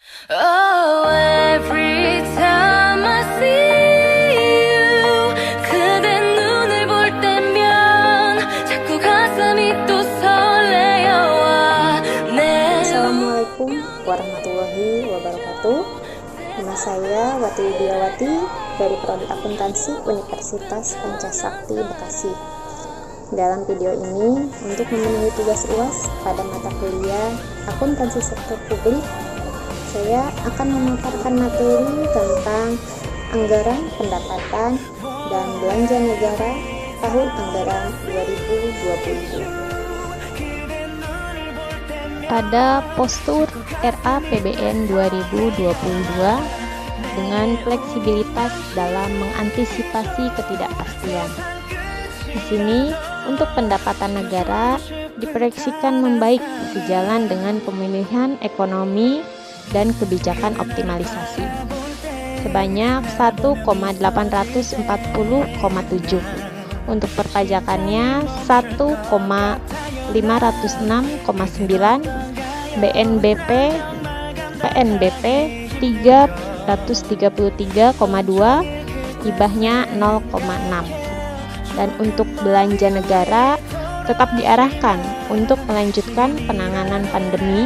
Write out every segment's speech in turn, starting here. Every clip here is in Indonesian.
Oh, every time I see you, 그대 눈을 볼 때면 자꾸 가슴이 또 설레어와 Assalamualaikum warahmatullahi wabarakatuh. Nama saya Wati Widiawati dari Prodi Akuntansi Universitas Pancasakti Bekasi. Dalam video ini, untuk memenuhi tugas UAS pada mata kuliah Akuntansi Sektor Publik, saya akan memaparkan materi tentang anggaran pendapatan dan belanja negara tahun anggaran 2020. Pada postur RAPBN 2022 dengan fleksibilitas dalam mengantisipasi ketidakpastian. Di sini, untuk pendapatan negara diproyeksikan membaik sejalan dengan pemulihan ekonomi dan kebijakan optimalisasi sebanyak 1,840,7. Untuk perpajakannya 1,506,9, PNBP 333,2, hibahnya 0,6. Dan untuk belanja negara tetap diarahkan untuk melanjutkan penanganan pandemi,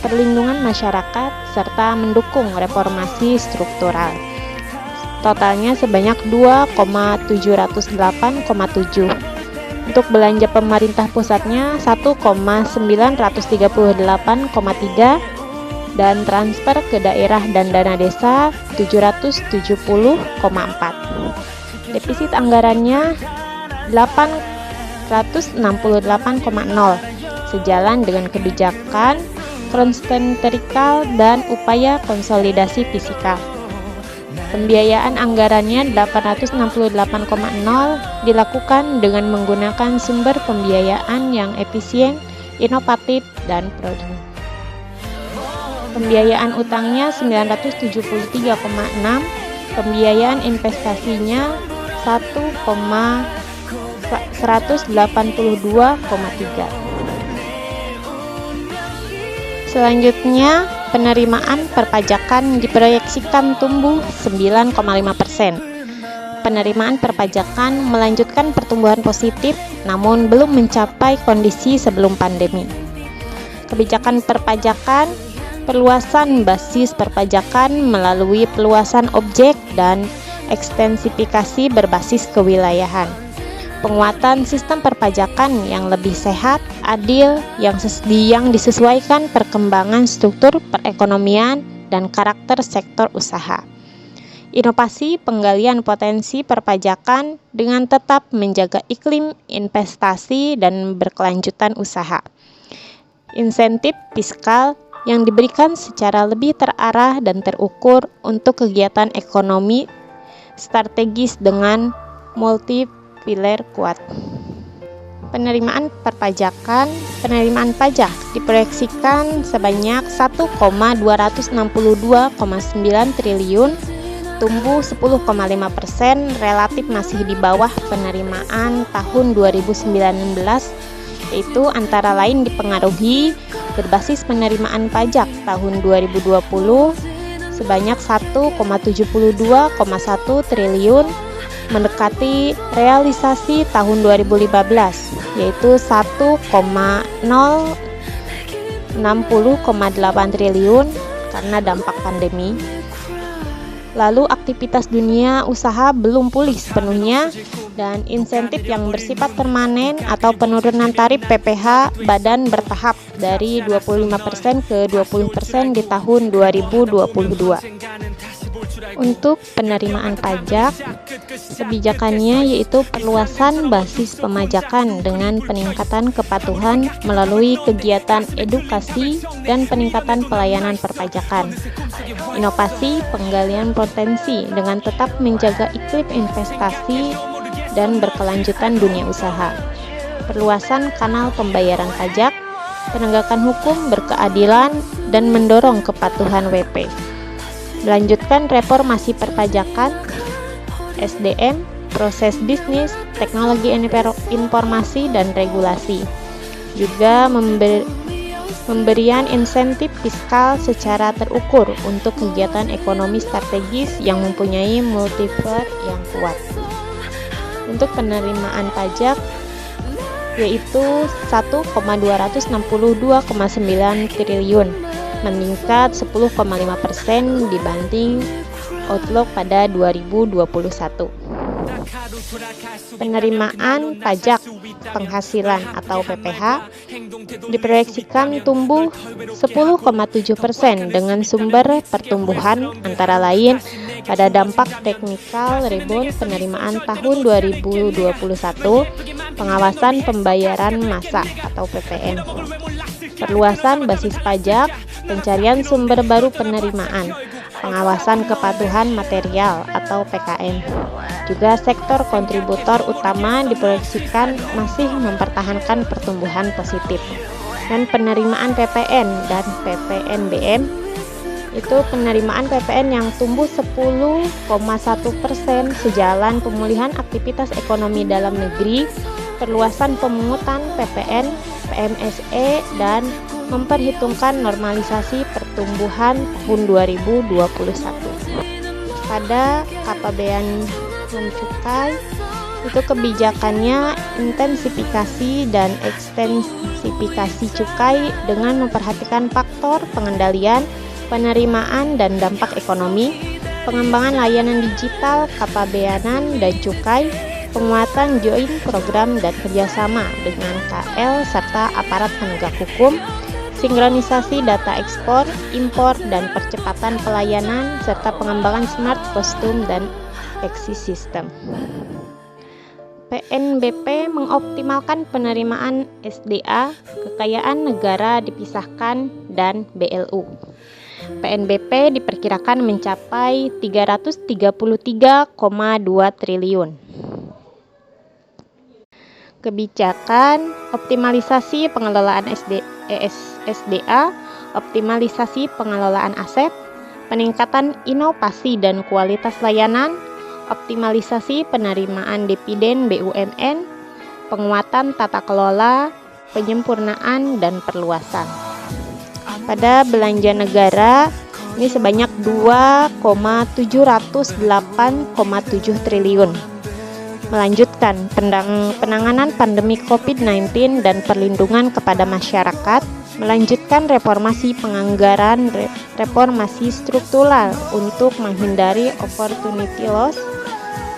perlindungan masyarakat, serta mendukung reformasi struktural. Totalnya sebanyak 2,708,7. Untuk belanja pemerintah pusatnya 1,938,3 dan transfer ke daerah dan dana desa 770,4. Defisit anggarannya 868,0 sejalan dengan kebijakan konsentrikal dan upaya konsolidasi fiskal. Pembiayaan anggarannya 868,0 dilakukan dengan menggunakan sumber pembiayaan yang efisien, inovatif, dan produktif. Pembiayaan utangnya 973,6, pembiayaan investasinya 1,182,3. Selanjutnya, penerimaan perpajakan diproyeksikan tumbuh 9,5%. Penerimaan perpajakan melanjutkan pertumbuhan positif, namun belum mencapai kondisi sebelum pandemi. Kebijakan perpajakan, perluasan basis perpajakan melalui peluasan objek dan ekstensifikasi berbasis kewilayahan. Penguatan sistem perpajakan yang lebih sehat, adil, yang disesuaikan perkembangan struktur perekonomian dan karakter sektor usaha. Inovasi penggalian potensi perpajakan dengan tetap menjaga iklim investasi dan berkelanjutan usaha. Insentif fiskal yang diberikan secara lebih terarah dan terukur untuk kegiatan ekonomi strategis dengan multi-pilar kuat. Penerimaan pajak diproyeksikan sebanyak 1,262,9 triliun, tumbuh 10,5%, relatif masih di bawah penerimaan tahun 2019, yaitu antara lain dipengaruhi berbasis penerimaan pajak tahun 2020 sebanyak 1,72,1 triliun, mendekati realisasi tahun 2015 yaitu 1,060,8 triliun karena dampak pandemi. Lalu aktivitas dunia usaha belum pulih sepenuhnya dan insentif yang bersifat permanen atau penurunan tarif PPh badan bertahap dari 25% ke 20% di tahun 2022. Untuk penerimaan pajak, kebijakannya yaitu perluasan basis pemajakan dengan peningkatan kepatuhan melalui kegiatan edukasi dan peningkatan pelayanan perpajakan. Inovasi penggalian potensi dengan tetap menjaga iklim investasi dan berkelanjutan dunia usaha. Perluasan kanal pembayaran pajak, penegakan hukum berkeadilan, dan mendorong kepatuhan WP. Melanjutkan reformasi perpajakan, SDM, proses bisnis, teknologi informasi, dan regulasi. Juga Pemberian insentif fiskal secara terukur untuk kegiatan ekonomi strategis yang mempunyai multiplier yang kuat. Untuk penerimaan pajak yaitu 1,262,9 triliun, meningkat 10,5% dibanding outlook pada 2021. Penerimaan pajak penghasilan atau PPH diproyeksikan tumbuh 10,7% dengan sumber pertumbuhan antara lain pada dampak teknikal rebound penerimaan tahun 2021, pengawasan pembayaran massa atau PPN, perluasan basis pajak, pencarian sumber baru penerimaan, pengawasan kepatuhan material atau PKM. Juga sektor kontributor utama diproyeksikan masih mempertahankan pertumbuhan positif. Dan penerimaan PPN dan PPNBM itu penerimaan PPN yang tumbuh 10,1% sejalan pemulihan aktivitas ekonomi dalam negeri, perluasan pemungutan PPN, PMSE, dan memperhitungkan normalisasi pertumbuhan tahun 2021. Pada Kapabean Cukai itu kebijakannya intensifikasi dan ekstensifikasi cukai dengan memperhatikan faktor pengendalian, penerimaan dan dampak ekonomi, pengembangan layanan digital, kepabeanan dan cukai, penguatan joint program dan kerjasama dengan KL serta aparat penegak hukum, sinkronisasi data ekspor, impor dan percepatan pelayanan serta pengembangan smart kostum dan exit system. PNBP mengoptimalkan penerimaan SDA, kekayaan negara dipisahkan, dan BLU. PNBP diperkirakan mencapai 333,2 triliun. Kebijakan optimalisasi pengelolaan SDA, optimalisasi pengelolaan aset, peningkatan inovasi dan kualitas layanan, optimalisasi penerimaan dividen BUMN, penguatan tata kelola, penyempurnaan dan perluasan. Pada belanja negara ini sebanyak 2,708,7 triliun. Melanjutkan penanganan pandemi COVID-19 dan perlindungan kepada masyarakat, melanjutkan reformasi penganggaran, reformasi struktural untuk menghindari opportunity loss,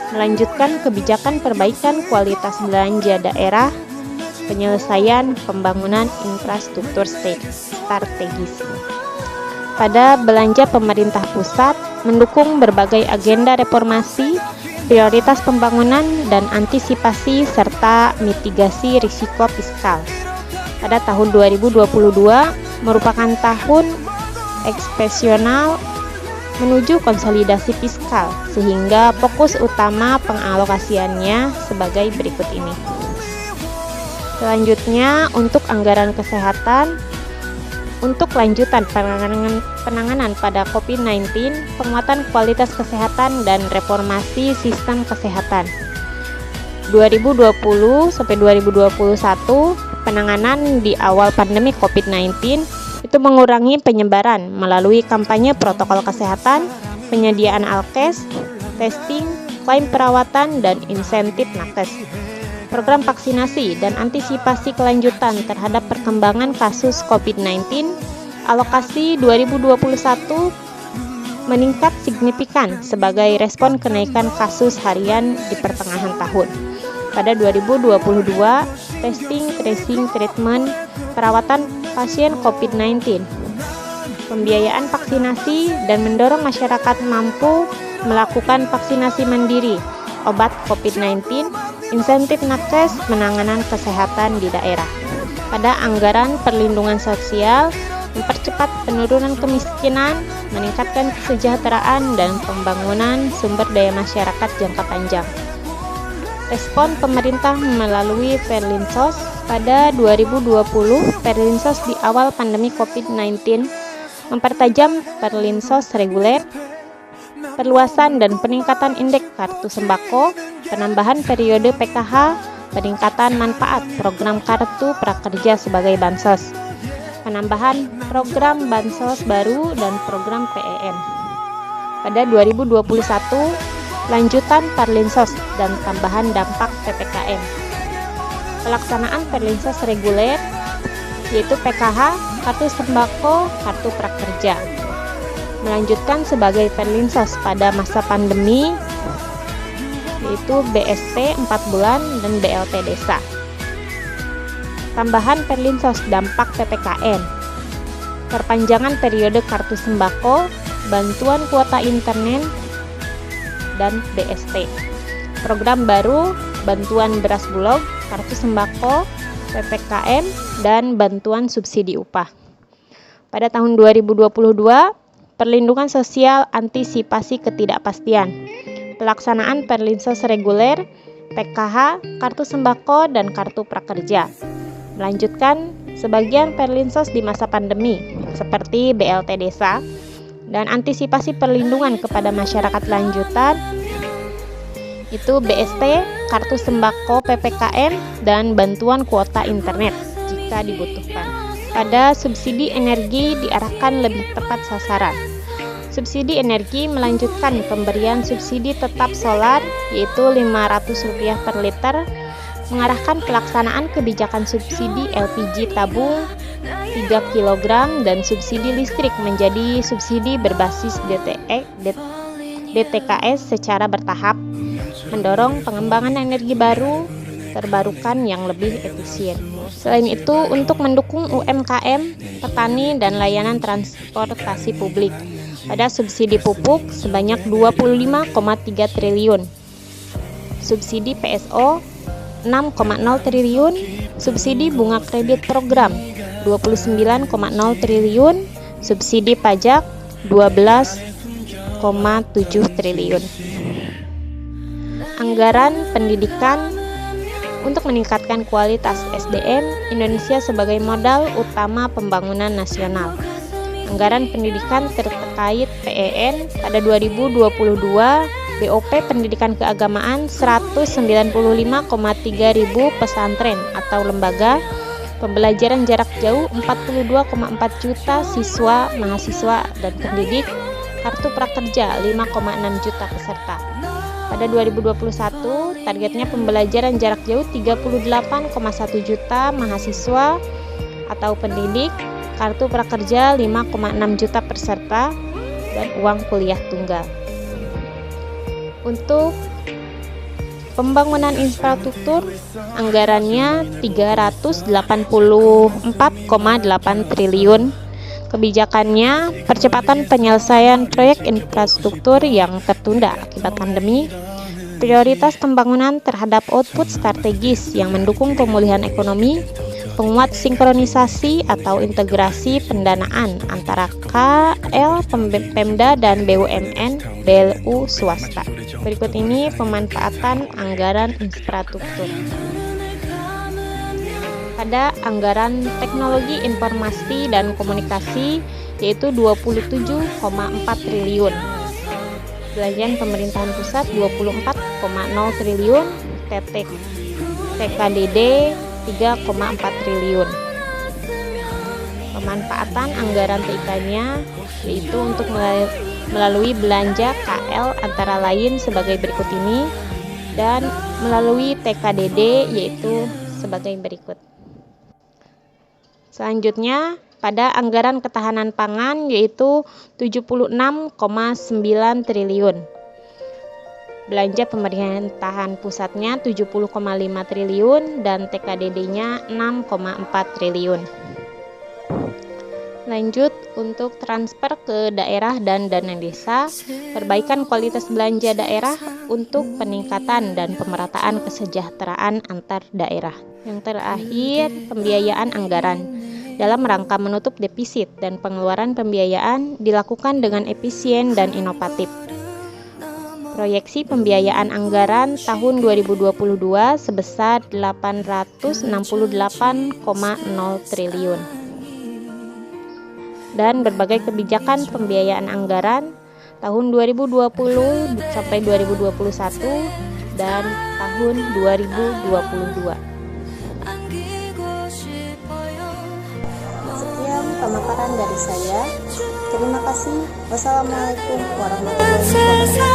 melanjutkan kebijakan perbaikan kualitas belanja daerah, penyelesaian pembangunan infrastruktur strategis. Pada belanja pemerintah pusat, mendukung berbagai agenda reformasi, prioritas pembangunan dan antisipasi serta mitigasi risiko fiskal. Pada tahun 2022 merupakan tahun ekspansional menuju konsolidasi fiskal, sehingga fokus utama pengalokasiannya sebagai berikut ini. Selanjutnya, untuk anggaran kesehatan, untuk lanjutan penanganan pada COVID-19, penguatan kualitas kesehatan dan reformasi sistem kesehatan. 2020 sampai 2021, penanganan di awal pandemi COVID-19 itu mengurangi penyebaran melalui kampanye protokol kesehatan, penyediaan alkes, testing, klaim perawatan, dan insentif nakes. Program vaksinasi dan antisipasi kelanjutan terhadap perkembangan kasus COVID-19, alokasi 2021 meningkat signifikan sebagai respon kenaikan kasus harian di pertengahan tahun. Pada 2022, testing, tracing, treatment, perawatan pasien COVID-19, pembiayaan vaksinasi dan mendorong masyarakat mampu melakukan vaksinasi mandiri, obat COVID-19, insentif nakes, penanganan kesehatan di daerah. Pada anggaran perlindungan sosial, mempercepat penurunan kemiskinan, meningkatkan kesejahteraan dan pembangunan sumber daya masyarakat jangka panjang. Respon pemerintah melalui Perlinsos. Pada 2020, Perlinsos di awal pandemi COVID-19 mempertajam Perlinsos reguler, perluasan dan peningkatan indeks kartu sembako, penambahan periode PKH, peningkatan manfaat program kartu prakerja sebagai bansos. penambahan program bansos baru dan program PEN. Pada 2021, lanjutan Perlinsos dan tambahan dampak PPKM. Pelaksanaan Perlinsos reguler yaitu PKH, kartu sembako, kartu prakerja. Melanjutkan sebagai Perlinsos pada masa pandemi yaitu BST 4 bulan dan BLT Desa. Tambahan Perlinsos dampak PPKM. Perpanjangan periode kartu sembako, bantuan kuota internet, dan BST. Program baru, bantuan beras Bulog, kartu sembako, PPKM, dan bantuan subsidi upah. Pada tahun 2022, perlindungan sosial antisipasi ketidakpastian. Pelaksanaan Perlinsos reguler, PKH, kartu sembako, dan kartu prakerja. Melanjutkan sebagian Perlinsos di masa pandemi, seperti BLT Desa, dan antisipasi perlindungan kepada masyarakat lanjutan itu BST, kartu sembako PPKM, dan bantuan kuota internet jika dibutuhkan. Pada subsidi energi diarahkan lebih tepat sasaran. Subsidi energi melanjutkan pemberian subsidi tetap solar yaitu Rp500 per liter, mengarahkan pelaksanaan kebijakan subsidi LPG tabung 3 kg dan subsidi listrik menjadi subsidi berbasis DTKS secara bertahap, mendorong pengembangan energi baru terbarukan yang lebih efisien. Selain itu, untuk mendukung UMKM, petani, dan layanan transportasi publik, ada subsidi pupuk sebanyak 25,3 triliun, subsidi PSO 6,0 triliun, subsidi bunga kredit program 29,0 triliun, subsidi pajak 12,7 triliun. Anggaran pendidikan untuk meningkatkan kualitas SDM Indonesia sebagai modal utama pembangunan nasional. Anggaran pendidikan terkait PEN pada 2022 BOP pendidikan keagamaan 195,3 ribu pesantren atau lembaga, pembelajaran jarak jauh 42,4 juta siswa, mahasiswa, dan pendidik, kartu prakerja 5,6 juta peserta. Pada 2021, targetnya pembelajaran jarak jauh 38,1 juta mahasiswa atau pendidik, kartu prakerja 5,6 juta peserta, dan uang kuliah tunggal. Untuk pembangunan infrastruktur, anggarannya 384,8 triliun. Kebijakannya, percepatan penyelesaian proyek infrastruktur yang tertunda akibat pandemi, prioritas pembangunan terhadap output strategis yang mendukung pemulihan ekonomi, penguat sinkronisasi atau integrasi pendanaan antara KL, Pemda, dan BUMN, BLU swasta. Berikut ini pemanfaatan anggaran infrastruktur. Pada anggaran teknologi informasi dan komunikasi yaitu 27,4 triliun. Belanjaan pemerintahan pusat 24,0 triliun, TKDD 3,4 triliun. Pemanfaatan anggaran TIK-nya yaitu untuk melalui belanja KL antara lain sebagai berikut ini dan melalui TKDD yaitu sebagai berikut. Selanjutnya, pada anggaran ketahanan pangan yaitu 76,9 triliun. Belanja pemerintahan pusatnya 70,5 triliun dan TKDD-nya 6,4 triliun. Lanjut, untuk transfer ke daerah dan dana desa, perbaikan kualitas belanja daerah untuk peningkatan dan pemerataan kesejahteraan antar daerah. Yang terakhir, pembiayaan anggaran. Dalam rangka menutup defisit dan pengeluaran pembiayaan dilakukan dengan efisien dan inovatif. Proyeksi pembiayaan anggaran tahun 2022 sebesar 868,0 triliun. Dan berbagai kebijakan pembiayaan anggaran tahun 2020 sampai 2021 dan tahun 2022. Sekian pemaparan dari saya. Terima kasih. Wassalamualaikum warahmatullahi wabarakatuh.